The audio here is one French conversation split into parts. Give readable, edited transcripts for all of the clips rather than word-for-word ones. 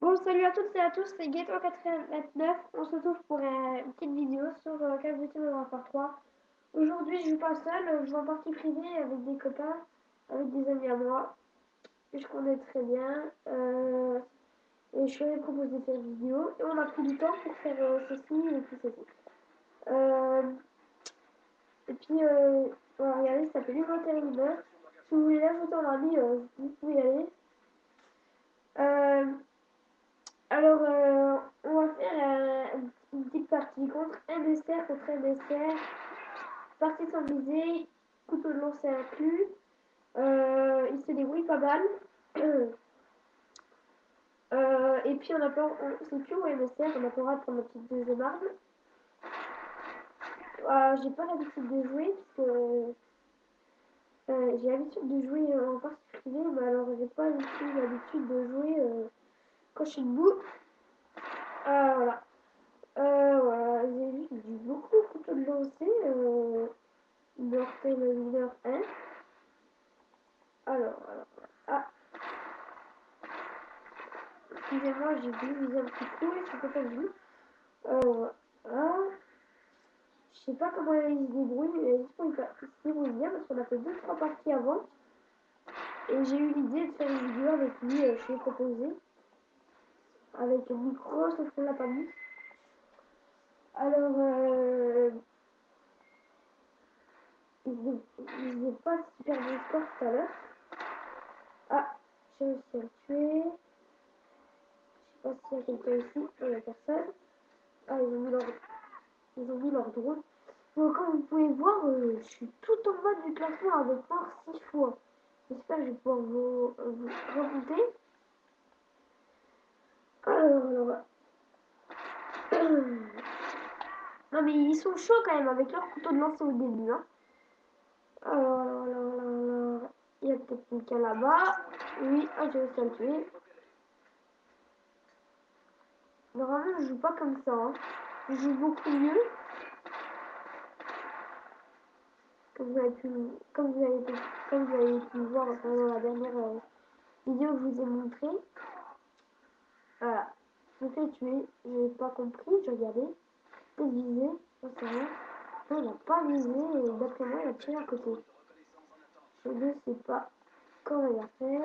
Bon, salut à toutes et à tous, c'est Gaëtan89. On se retrouve pour une petite vidéo sur Call of Duty Modern Warfare 3. Aujourd'hui, je joue pas seul, je joue en partie privée avec des copains, avec des amis à moi, que je connais très bien. Et je leur ai proposé de faire une vidéo. Et on a pris du temps pour faire ceci et puis ceci. Euh, et puis, on va regarder, ça s'appelle Inventaire Leader. Si vous voulez l'ajouter en ami, vous pouvez y aller. Euh, Alors, on va faire une petite partie contre MSR contre MSR. Partie sans viser, couteau de lancer inclus. Il se débrouille pas mal. Et puis, c'est plus au MSR, on a pas le droit de prendre la petite deuxième arme. J'ai pas l'habitude de jouer, parce que j'ai l'habitude de jouer en partie privée, mais alors j'ai pas l'habitude de jouer quand je suis debout. Voilà. Voilà, j'ai vu beaucoup de couteaux de lancer. Mortel Leader 1. Alors. Ah, excusez-moi, j'ai voulu viser un petit coup et je peux pas vu. Voilà. Je sais pas comment il se débrouille, mais il se débrouille bien parce qu'on a fait 2-3 parties avant. Et j'ai eu l'idée de faire une vidéo avec lui, je lui ai proposé. Avec un micro, sauf qu'on l'a pas mis. Alors, il faisait pas super bon score tout à l'heure. Ah, j'ai réussi à le tuer. Je sais pas s'il y a quelqu'un ici. Il n'y a personne. Ah, ils ont mis leur drone. Donc, comme vous pouvez voir, je suis tout en bas du classement avec mort 6 fois. J'espère que je vais pouvoir vous remonter. Alors. Non, mais ils sont chauds quand même avec leur couteau de lancer au début. Hein. Alors. Il y a peut-être quelqu'un là-bas. Oui, j'ai réussi à le tuer. Normalement, je joue pas comme ça. Hein. Je joue beaucoup mieux. Comme vous avez pu voir pendant la dernière vidéo que je vous ai montré. Voilà. Je me fais tuer. Je n'ai pas compris. J'ai regardé. Peut-être visé. J'en sais rien. Non, il n'a pas visé. Et d'après moi, il a tiré à côté. Je ne sais pas comment il a fait.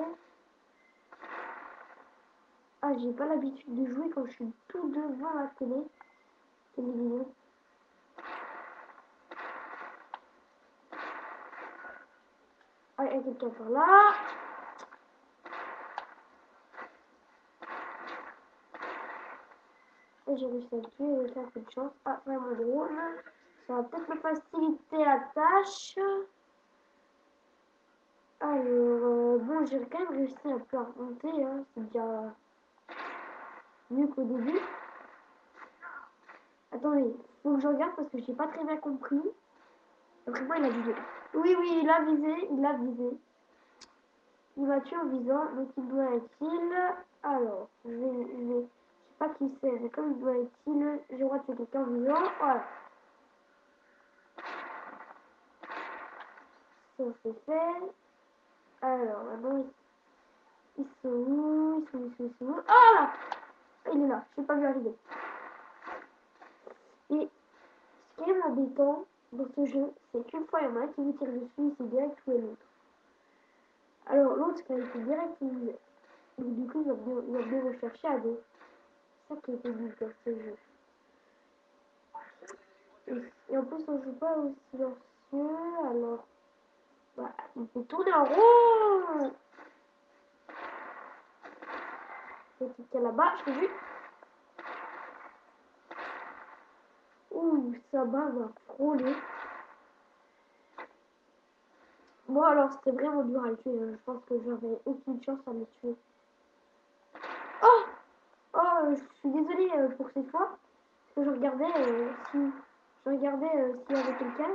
Ah, j'ai pas l'habitude de jouer quand je suis tout devant la télévision. Ah, il y a quelqu'un par là. Et j'ai réussi à le tuer, j'ai fait un peu de chance. Ah, c'est mon drone. Ça va peut-être me faciliter la tâche. Alors, bon, j'ai quand même réussi un peu à remonter. Hein. C'est déjà mieux qu'au début. Attendez, faut que je regarde parce que j'ai pas très bien compris. Après moi, il a visé. Oui, il a visé, Il m'a tué en visant, donc il doit être il. Alors, je sais pas qui c'est, mais comme il doit être il, j'ai le droit de tuer quelqu'un en visant. Voilà. Ça, c'est fait. Alors, maintenant, ils sont où? Ils sont où? Ah là! Il est là, je n'ai pas vu arriver. Et ce qui est embêtant dans ce jeu, c'est qu'une fois il y en a un qui vous tire dessus, c'est direct tuer l'autre. Alors l'autre, quand il fait direct, donc du coup, il va bien rechercher à deux. C'est ça qui est pénible dans ce jeu. Et en plus, on joue pas au silencieux, alors bah, il peut tourner en rond. Il y a quelqu'un là-bas, je l'ai vu. Ouh, ça m'a frôlé. Bon, alors c'était vraiment dur à le tuer. Je pense que j'avais aucune chance à le tuer. Oh! Oh, je suis désolée pour cette fois. Parce que je regardais s'il y avait quelqu'un.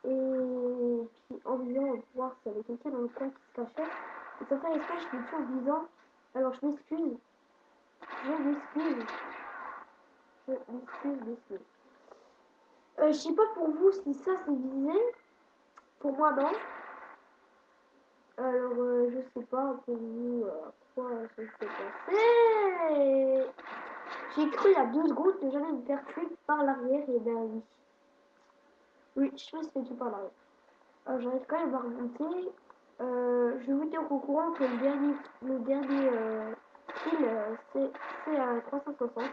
Et puis en visant pour voir s'il y avait quelqu'un dans le coin qui se cachait. Et sans faire exprès, je l'ai tué en visant. Alors je m'excuse. Je m'excuse. Je sais pas pour vous si ça c'est visé. Pour moi non. Alors, je sais pas pour vous quoi ça s'est passé. J'ai cru il y a 2 secondes que j'allais me faire tuer par l'arrière et ben oui. Oui, je me suis fait tuer par l'arrière. J'arrive quand même à remonter. Je vais vous dire au courant que le dernier kill, c'est à 360.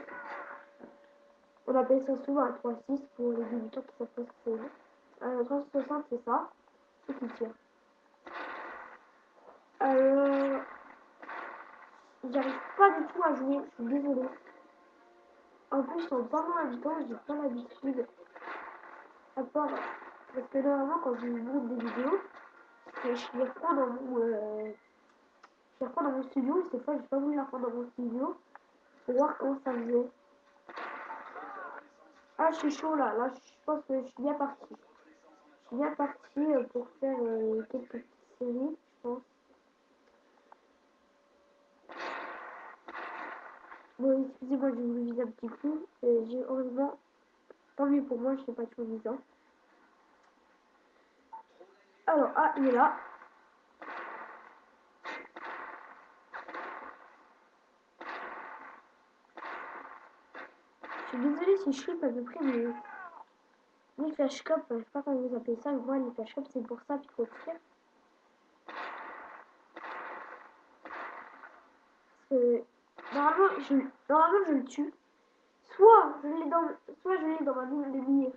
On appelle ça souvent un 3-6 pour les débutants qui savent pas ce que c'est. 360, c'est ça. C'est qui tire. Alors, j'arrive pas du tout à jouer, je suis désolée. En plus, en parlant à distance, j'ai pas l'habitude. À part, parce que normalement, quand je monte des vidéos, je les reprends dans mon studio. Et cette fois, j'ai pas voulu la reprendre dans mon studio pour voir comment ça faisait. Ah, je suis chaud là. Là, je pense que je suis bien parti. Je suis bien parti pour faire quelques petites séries, je pense. Bon, excusez-moi, je vous vise un petit coup. J'ai heureusement, tant mieux pour moi, je sais pas tout visant. Alors, ah, il est là. Je suis désolée si je suis à peu près, mais les flashcopes, je sais pas comment vous appelez ça, mais moi, les flashcopes, c'est pour ça qu'il faut tirer. Euh, normalement, je le tue. Soit je l'ai dans ma ligne de mire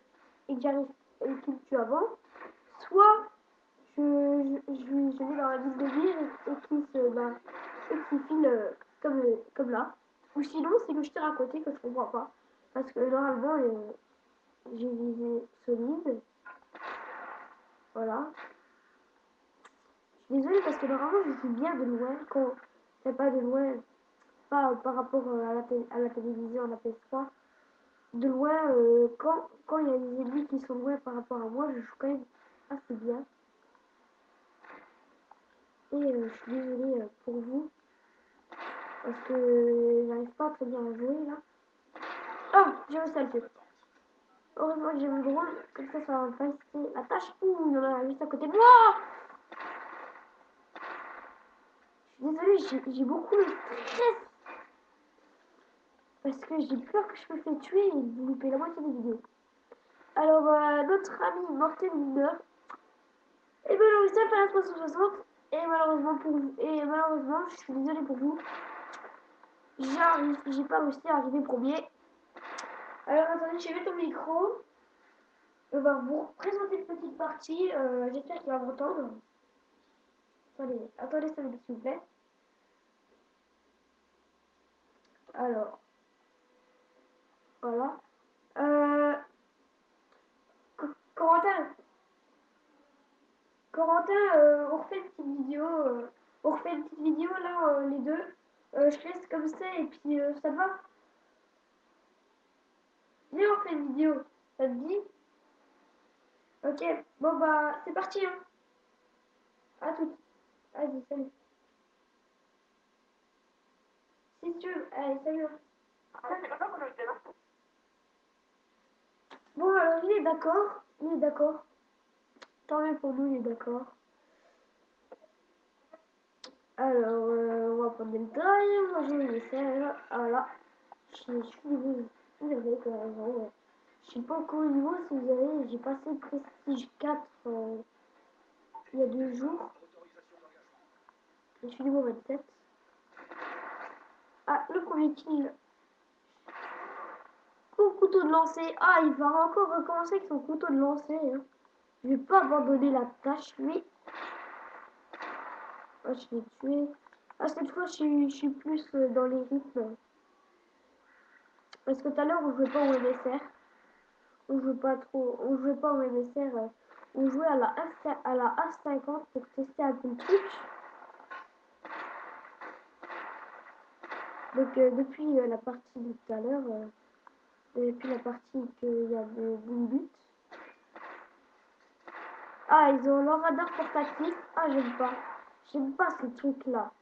et que j'arrive et qu'il me tue avant. Soit je l'ai dans la ligne de mire et qu'il file comme là. Ou sinon, c'est que je tire à côté que je comprends pas. Parce que normalement, j'ai visé solide. Voilà. Je suis désolée parce que normalement, je suis bien de loin. Quand c'est pas de loin, pas par rapport à la télévision, la PS3. De loin, quand il y a des ennemis qui sont loin par rapport à moi, je joue quand même assez bien. Et je suis désolée pour vous, parce que j'arrive pas très bien à jouer là. Oh, j'ai réussi à le tuer. Heureusement que j'ai mon drone, comme ça va me faciliter la tâche. Ouh, il y en a juste à côté de moi. Je suis désolée, j'ai beaucoup de stress. Parce que j'ai peur que je me fais tuer et vous loupez la moitié des vidéos. Alors, notre ami Mortel Mineur, et ben, réussi à faire la 360. Et malheureusement, je suis désolée pour vous. J'ai pas réussi à arriver premier. Alors attendez, je vais mettre au micro. On va vous présenter une petite partie. J'espère qu'il va m'entendre. Attendez 5 minutes s'il vous plaît. Alors, voilà. Euh, Corentin, on refait une petite vidéo. On refait une petite vidéo là, les deux. Je laisse comme ça et puis ça te va? Viens, on fait une vidéo. Ça te dit? Ok, bon bah c'est parti hein. À tout. Vas-y, salut. Si tu veux, allez, salut. Bon alors il est d'accord. Il est d'accord. Tant mieux pour nous, il est d'accord. Alors, on va prendre le drive. Moi j'ai les serres. Voilà. Je suis désolée quand même. Ouais. Je suis pas encore au niveau, si vous avez. J'ai passé Prestige 4 il y a 2 jours. Je suis niveau 27. Ah, le premier kill. Couteau de lancer. Ah, il va encore recommencer avec son couteau de lancer. Hein. Je vais pas abandonner la tâche, lui. Ah, je l'ai tué. Ah, cette fois, je suis plus dans les rythmes. Parce que tout à l'heure, on jouait pas au MSR. On jouait pas trop. On jouait pas au MSR. On jouait à la F50 pour tester un peu le truc. Donc, depuis la partie de tout à l'heure, depuis la partie qu'il y a de 10 minutes. Ah, ils ont leur radar portatif. Ah, j'aime pas. J'aime pas ces trucs-là.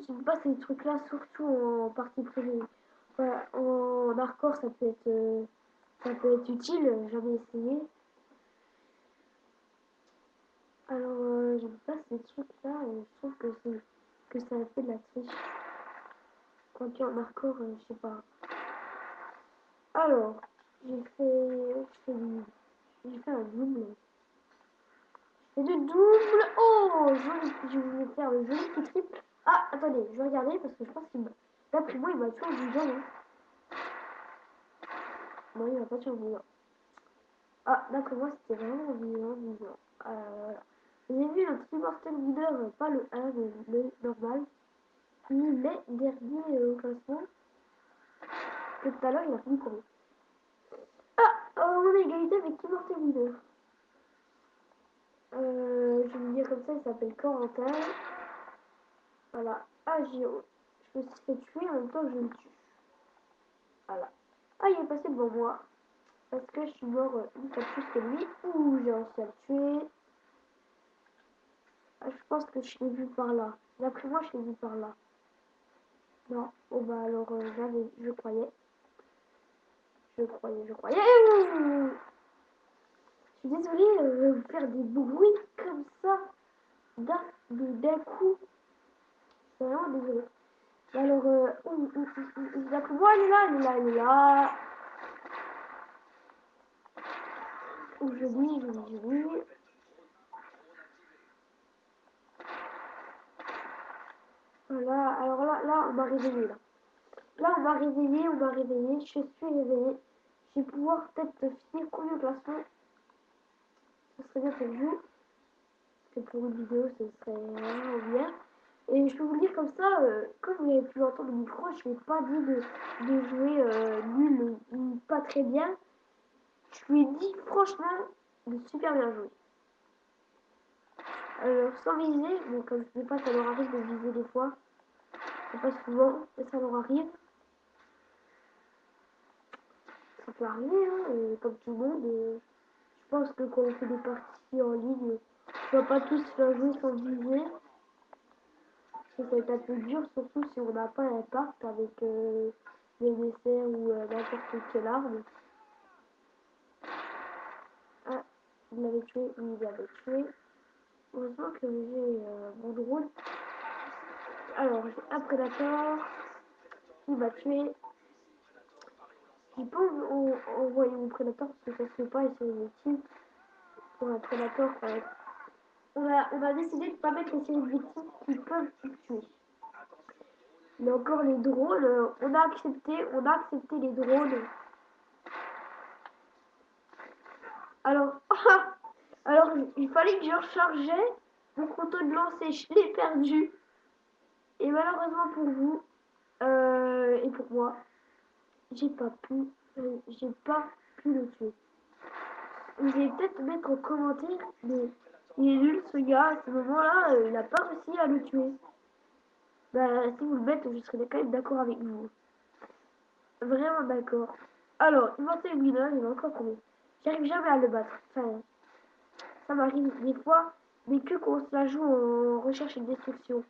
J'aime pas ces trucs-là, surtout en partie privée. Ouais, en hardcore, ça peut être utile. J'en ai essayé. Alors, j'aime pas ces trucs-là, je trouve que ça fait de la triche. Quand tu en hardcore, je sais pas. Alors, j'ai fait un double. C'est du double. Oh, joli. Je vais faire le joli petit triple. Ah, attendez, je vais regarder parce que je pense qu'il m'a. D'après moi, il m'a tué en vivant. Hein. Non, il m'a pas tué en vivant. Ah, d'après moi, c'était vraiment en vivant. Voilà. J'ai vu notre immortel leader, pas le 1, mais le normal. Il est dernier au classement. Que tout à l'heure, il a fini premier. Ah, on a égalité avec immortel leader. Je vais le dire comme ça, il s'appelle Corentin. Voilà. Ah, je me suis fait tuer en même temps que je le tue. Voilà. Ah, il est passé devant moi. Parce que je suis mort une fois de plus que lui. Ouh, j'ai réussi à le tuer. Ah, je pense que je l'ai vu par là. D'après moi, je l'ai vu par là. Non. Oh bah alors, je croyais. Je croyais. Ouh, je suis désolée de vous faire des bruits comme ça. D'un coup. Je suis vraiment désolée. Alors, d'après moi, elle est là, elle est là, elle est là. Où je lis. Voilà, alors là, on m'a réveillé, là. Là, on m'a réveillé, je suis réveillée. Je vais pouvoir peut-être finir premier au classement. Ça serait bien pour vous. Parce que pour une vidéo, ce serait vraiment bien. Et je peux vous le dire comme ça, comme vous avez pu l'entendre au micro, je ne lui ai pas dit de jouer nul ou pas très bien. Je lui ai dit franchement de super bien jouer. Sans viser, bon comme je ne sais pas, ça leur arrive de viser des fois. C'est pas souvent, mais ça leur arrive. Ça peut arriver, hein, comme tout le monde. Je pense que quand on fait des parties en ligne, on va pas tous faire jouer sans viser. Ça va être un peu dur, surtout si on n'a pas un parc avec des desserts ou n'importe quelle arme. Ah, il l'avait tué, oui, il l'avait tué. Heureusement que j'ai mon drone. Alors, j'ai un prédateur. Il m'a tué. J'ai pas envoyer mon prédateur parce que ça se fait pas et c'est inutile. Pour un prédateur, on a décidé de ne pas mettre les séries de victimes qui peuvent tuer. Mais encore les drones, on a accepté les drones. Alors, alors il fallait que je rechargeais mon couteau de lancer, je l'ai perdu. Et malheureusement pour vous, et pour moi, j'ai pas pu le tuer. Vous allez peut-être mettre en commentaire, mais il est nul ce gars, à ce moment-là, il n'a pas réussi à le tuer. Bah, si vous le mettez, je serais quand même d'accord avec vous. Vraiment d'accord. Alors, Immortel Winner, il est encore combien? J'arrive jamais à le battre. Enfin, ça m'arrive des fois, mais que quand on se la joue en recherche et destruction.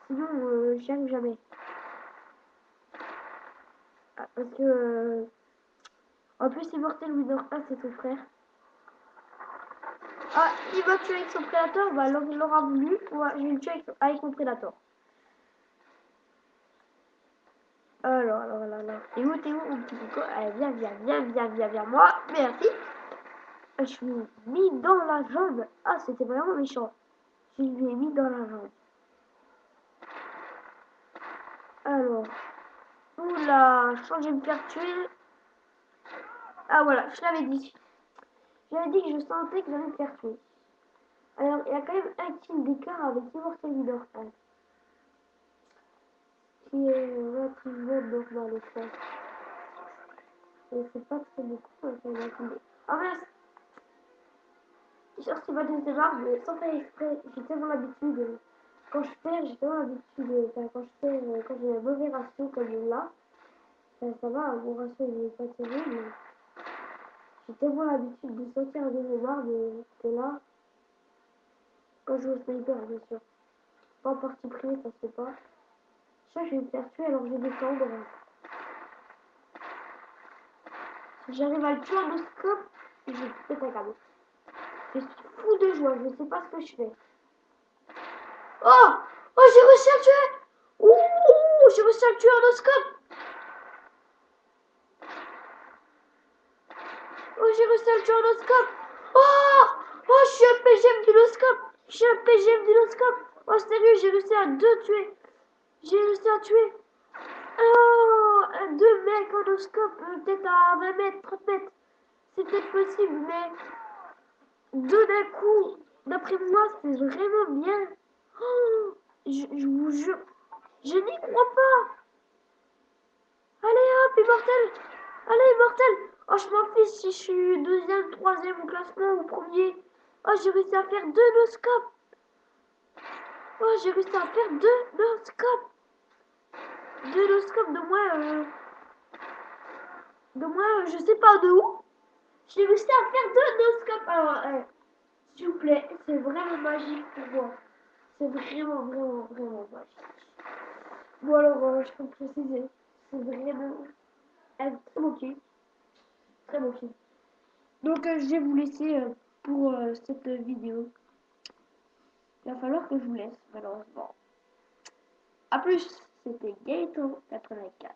Sinon, j'y arrive jamais. Ah, parce que, en plus, Immortel Winner 1, c'est son frère. Ah, il va tuer avec son prédateur, bah, il l'aura voulu. Ouais, je vais le tuer avec mon prédateur. Alors. T'es où, mon petit coco? Allez, viens, moi. Merci. Je suis mis dans la jambe. Ah, c'était vraiment méchant. Je lui ai mis dans la jambe. Alors. Oula, je pense que je vais me faire tuer. Ah, voilà, je l'avais dit. J'avais dit que je sentais que j'allais me faire tuer. Alors, il y a quand même un kill d'écart avec Immortal Leader 1. Qui est relativement normal, je pense. Et c'est pas très beaucoup, enfin, ah mince! J'ai sorti ma deuxième arme, mais sans faire exprès. J'ai tellement l'habitude. Quand je perds, j'ai tellement l'habitude. Enfin, quand je perds, quand j'ai un mauvais ratio comme là, ça va, mon ratio il est pas terrible. Mais j'ai tellement l'habitude de sortir un deuxième arme que là, quand je joue au sniper, bien sûr. Pas en partie prise, ça se fait pas. Ça, je vais me faire tuer alors je vais défendre. Si j'arrive à le tuer en scope, je vais peut-être un câble. Je suis fou de joie, je sais pas ce que je fais. Oh! Oh, j'ai réussi à le tuer! Ouh, j'ai réussi à le tuer en oscope! Oh, j'ai réussi à le tuer en oscope! Oh! Oh, je suis un PGM du noscope! Je suis un PGM du noscope! Oh, sérieux, j'ai réussi à deux tuer! J'ai réussi à tuer! Oh! Deux mecs en oscope, peut-être à 20 mètres, 30 mètres. C'est peut-être possible, mais deux d'un coup, d'après moi, c'est vraiment bien. Oh, je vous jure, je n'y crois pas. Allez hop, immortel. Allez, immortel. Oh, je m'en fiche si je suis deuxième, troisième au classement ou premier. Oh, j'ai réussi à faire deux no-scopes. Oh, j'ai réussi à faire deux no-scopes. Deux no-scopes de moins, je sais pas de où. J'ai réussi à faire deux no-scopes. Alors, s'il vous plaît, c'est vraiment magique pour moi. C'est vraiment, vraiment, vraiment magique. Bon alors, je peux préciser, c'est vraiment un très beau film. Très beau film. Donc, je vais vous laisser pour cette vidéo. Il va falloir que je vous laisse, malheureusement. A plus, c'était Gaëtan 84.